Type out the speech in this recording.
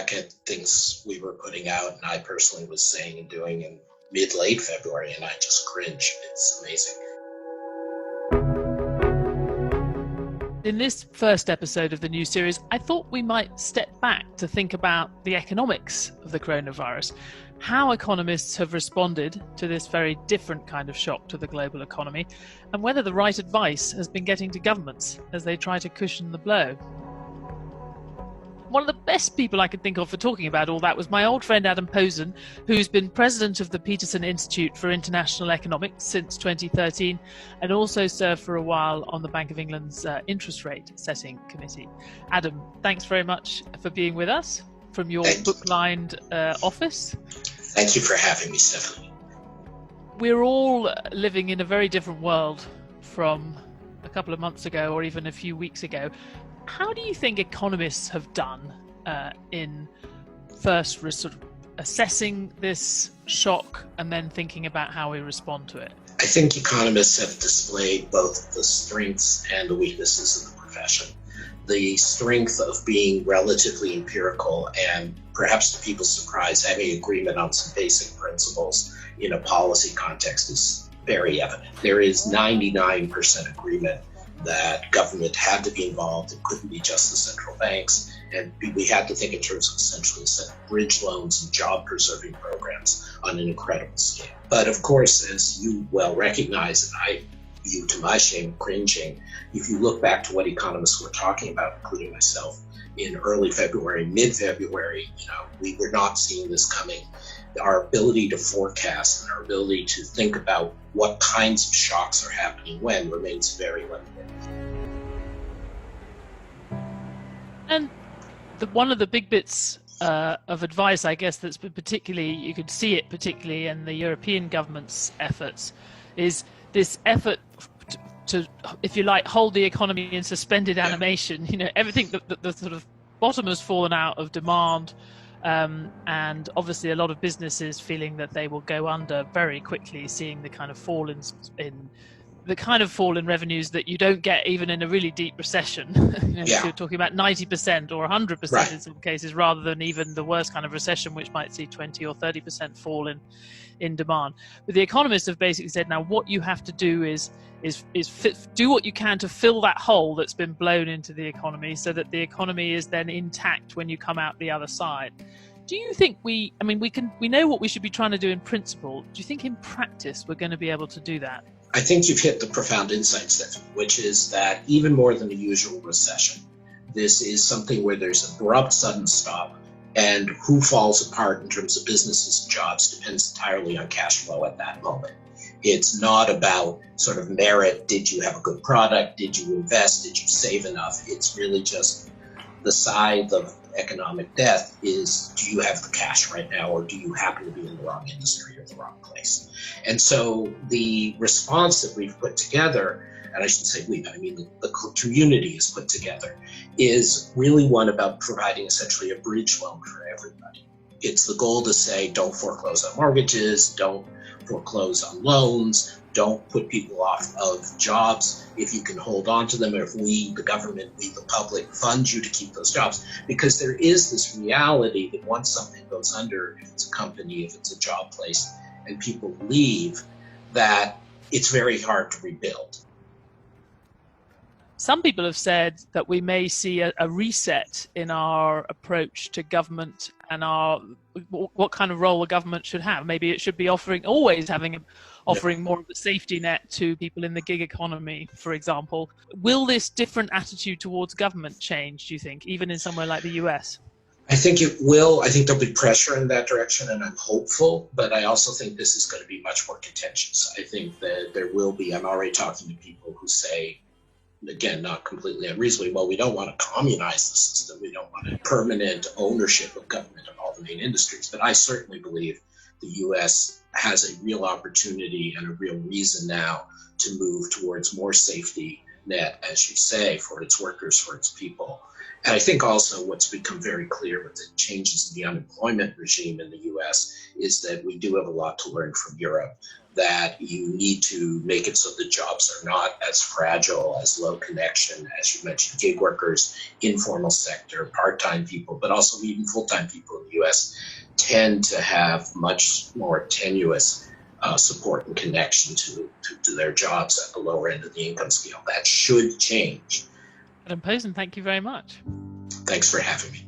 back at things we were putting out and I personally was saying and doing in mid-late February, and I just cringe. It's amazing. In this first episode of the new series, I thought we might step back to think about the economics of the coronavirus, how economists have responded to this very different kind of shock to the global economy, and whether the right advice has been getting to governments as they try to cushion the blow. One of the best people I could think of for talking about all that was my old friend Adam Posen, who's been president of the Peterson Institute for International Economics since 2013 and also served for a while on the Bank of England's interest rate setting committee. Adam, thanks very much for being with us from your book-lined office. Thank you for having me, Stephanie. We're all living in a very different world from a couple of months ago or even a few weeks ago. How do you think economists have done in first sort of assessing this shock and then thinking about how we respond to it? I think economists have displayed both the strengths and the weaknesses of the profession. The strength of being relatively empirical and, perhaps to people's surprise, having agreement on some basic principles in a policy context is very evident. There is 99% agreement that government had to be involved. It couldn't be just the central banks. And we had to think in terms of essentially a set of bridge loans and job-preserving programs on an incredible scale. But of course, as you well recognize, and I view to my shame cringing, if you look back to what economists were talking about, including myself, in early February, mid-February, we were not seeing this coming. Our ability to forecast and our ability to think about what kinds of shocks are happening when remains very limited. And one of the big bits of advice, I guess, that's been particularly, you could see it particularly in the European government's efforts, is this effort to, if you like, hold the economy in suspended animation. Everything, the sort of bottom has fallen out of demand. And obviously a lot of businesses feeling that they will go under very quickly, seeing the kind of fall in revenues that you don't get even in a really deep recession. You're talking about 90% or 100% right. In some cases, rather than even the worst kind of recession, which might see 20 or 30% fall in demand. But the economists have basically said, now what you have to do is do what you can to fill that hole that's been blown into the economy, so that the economy is then intact when you come out the other side. Do you think we know what we should be trying to do in principle? Do you think in practice we're going to be able to do that? I think you've hit the profound insight, Stephanie, which is that even more than the usual recession, this is something where there's an abrupt sudden stop, and who falls apart in terms of businesses and jobs depends entirely on cash flow at that moment. It's not about sort of merit. Did you have a good product? Did you invest? Did you save enough? It's really just the side of economic death is, do you have the cash right now, or do you happen to be in the wrong industry or the wrong place? And so the response that we've put together, and I should say we, but I mean the community has put together, is really one about providing essentially a bridge loan for everybody. It's the goal to say, don't foreclose on mortgages, don't foreclose on loans, don't put people off of jobs if you can hold on to them, or if we, the government, we, the public, fund you to keep those jobs. Because there is this reality that once something goes under, if it's a company, if it's a job place, and people leave, that it's very hard to rebuild. Some people have said that we may see a reset in our approach to government and what kind of role the government should have. Maybe it should be offering more of a safety net to people in the gig economy, for example. Will this different attitude towards government change, do you think, even in somewhere like the US? I think it will. I think there'll be pressure in that direction, and I'm hopeful, but I also think this is going to be much more contentious. I think that there will be, I'm already talking to people who say, again, not completely unreasonably, well, we don't want to communize the system. We don't want a permanent ownership of government of all the main industries. But I certainly believe the U.S. has a real opportunity and a real reason now to move towards more safety net, as you say, for its workers, for its people. And I think also what's become very clear with the changes in the unemployment regime in the U.S. is that we do have a lot to learn from Europe. that you need to make it so the jobs are not as fragile as low connection, as you mentioned, gig workers, informal sector, part-time people, but also even full-time people in the U.S. tend to have much more tenuous support and connection to their jobs at the lower end of the income scale. That should change. Adam Posen, thank you very much. Thanks for having me.